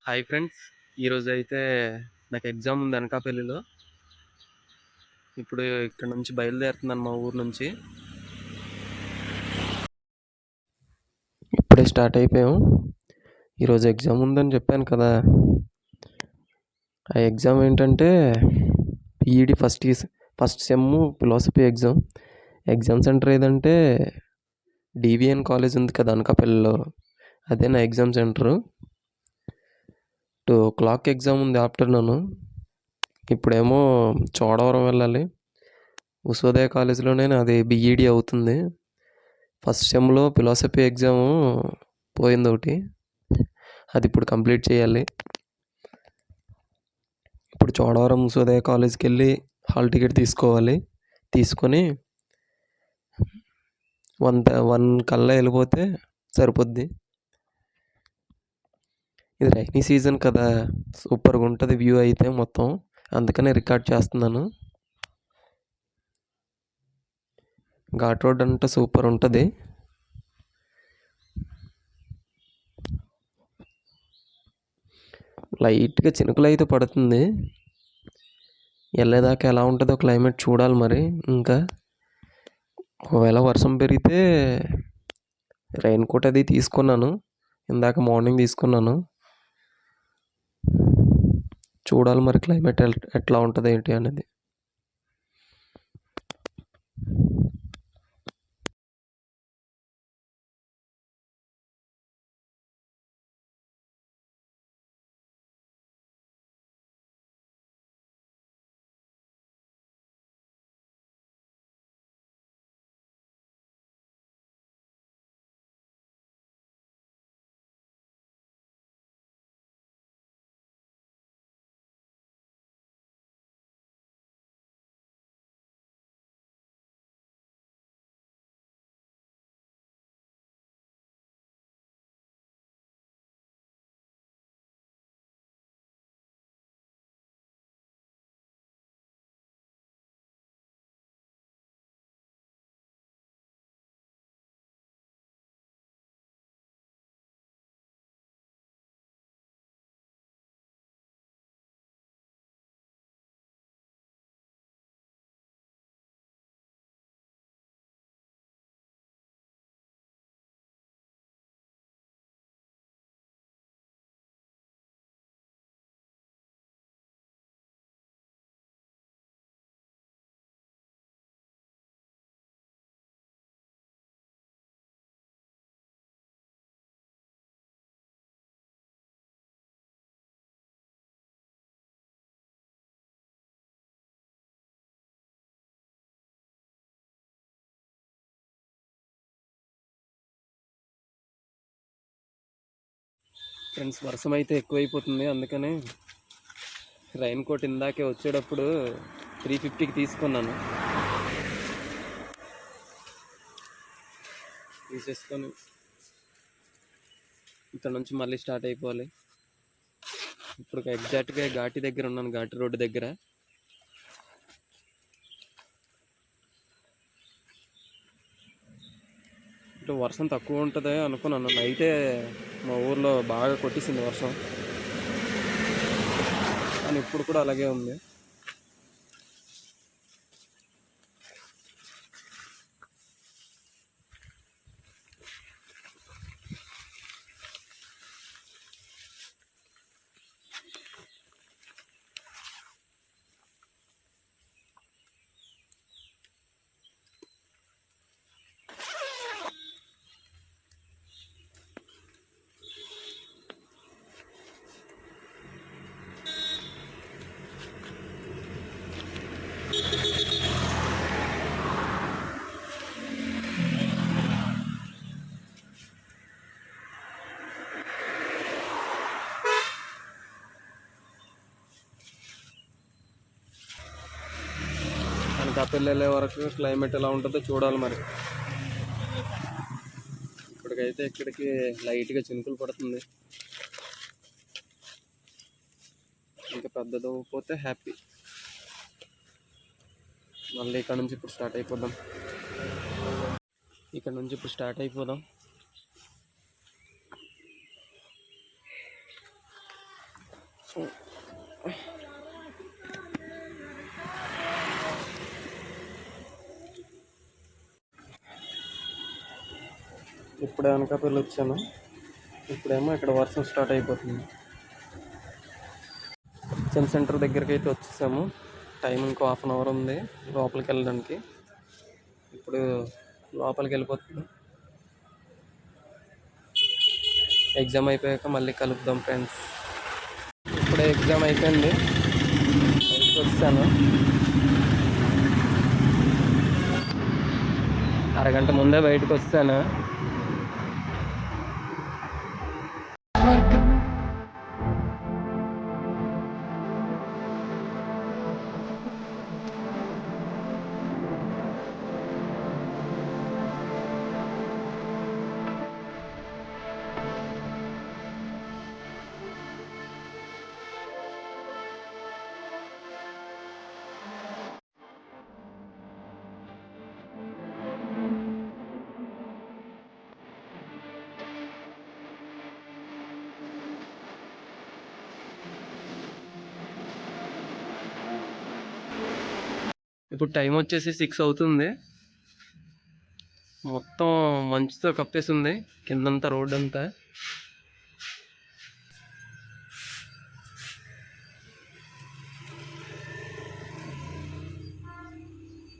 Hi friends, ఈరోజు అయితే నాకు ఎగ్జామ్ ఉంది అనకాపల్లిలో. ఇప్పుడు ఇక్కడ నుంచి బయలుదేరుతున్నాను మా ఊరు నుంచి. ఇప్పుడే స్టార్ట్ అయిపోయాం. ఈరోజు ఎగ్జామ్ ఉందని చెప్పాను కదా. ఆ ఎగ్జామ్ ఏంటంటే PED first sem philosophy exam centre ఏదంటే డివిఎన్ కాలేజ్ ఉంది కదా అనకాపల్లిలో, అదే నా ఎగ్జామ్ సెంటరు. 2 o'clock ఎగ్జామ్ ఉంది ఆఫ్టర్నూన్. ఇప్పుడేమో చోడవరం వెళ్ళాలి. ఉషోదయ కాలేజీలోనే నాది బీఈడి అవుతుంది. ఫస్ట్ సెమ్లో ఫిలాసఫీ ఎగ్జాము పోయింది ఒకటి, అది ఇప్పుడు కంప్లీట్ చేయాలి. ఇప్పుడు చోడవరం ఉషోదయ కాలేజ్కి వెళ్ళి హాల్ టికెట్ తీసుకోవాలి. తీసుకొని 1 కల్లా వెళ్ళిపోతే సరిపోద్ది. ఇది రైనీ సీజన్ కదా, సూపర్గా ఉంటుంది వ్యూ అయితే మొత్తం, అందుకనే రికార్డ్ చేస్తున్నాను. ఘాట్ రోడ్ అంటే సూపర్ ఉంటుంది. లైట్గా చినుకులు అయితే పడుతుంది. వెళ్ళేదాకా ఎలా ఉంటుందో క్లైమేట్ చూడాలి మరి. ఇంకా ఒకవేళ వర్షం పెరిగితే రెయిన్ కోట్ అది తీసుకున్నాను, ఇందాక మార్నింగ్ తీసుకున్నాను. చూడాలి మరి క్లైమేట్ ఎట్లా ఉంటుంది ఏంటి అనేది. ఫ్రెండ్స్, వర్షం అయితే ఎక్కువైపోతుంది, అందుకనే రెయిన్ కోట్ ఇందాకే వచ్చేటప్పుడు 350కి తీసుకున్నాను. తీసేసుకొని ఇక్కడ నుంచి మళ్ళీ స్టార్ట్ అయిపోవాలి. ఇప్పుడు ఎగ్జాక్ట్గా ఘాటి దగ్గర ఉన్నాను, ఘాటి రోడ్డు దగ్గర. ఇటు వర్షం తక్కువ ఉంటుంది అనుకున్నాను. నైటే మా ఊర్లో బాగా కొట్టేసింది వర్షం, కానీ ఇప్పుడు కూడా అలాగే ఉంది. అనకాపల్లి వెళ్ళే వరకు క్లైమేట్ ఎలా ఉంటుందో చూడాలి మరి. ఇప్పటికైతే ఇక్కడికి లైట్గా చినుకులు పడుతుంది. ఇంకా పెద్దది పోతే హ్యాపీ. మళ్ళీ ఇక్కడ నుంచి ఇప్పుడు స్టార్ట్ అయిపోదాం. ఇప్పుడే అనకాపల్లి వచ్చాను. ఇప్పుడేమో ఇక్కడ వర్షం స్టార్ట్ అయిపోతుంది. ఎగ్జామ్ సెంటర్ దగ్గరికి అయితే వచ్చేసాము. టైం ఇంకో 1/2 అవర్ ఉంది లోపలికి వెళ్ళడానికి. ఇప్పుడు లోపలికి వెళ్ళిపోతుంది. ఎగ్జామ్ అయిపోయాక మళ్ళీ కలుద్దాం ఫ్రెండ్స్. ఇప్పుడే ఎగ్జామ్ అయిపోయింది, బయటకు వచ్చాను. అరగంట ముందే బయటకు వచ్చాను. ఇప్పుడు టైం వచ్చేసి 6 అవుతుంది. మొత్తం మంచుతో కప్పేసి ఉంది కిందంతా, రోడ్ అంతా.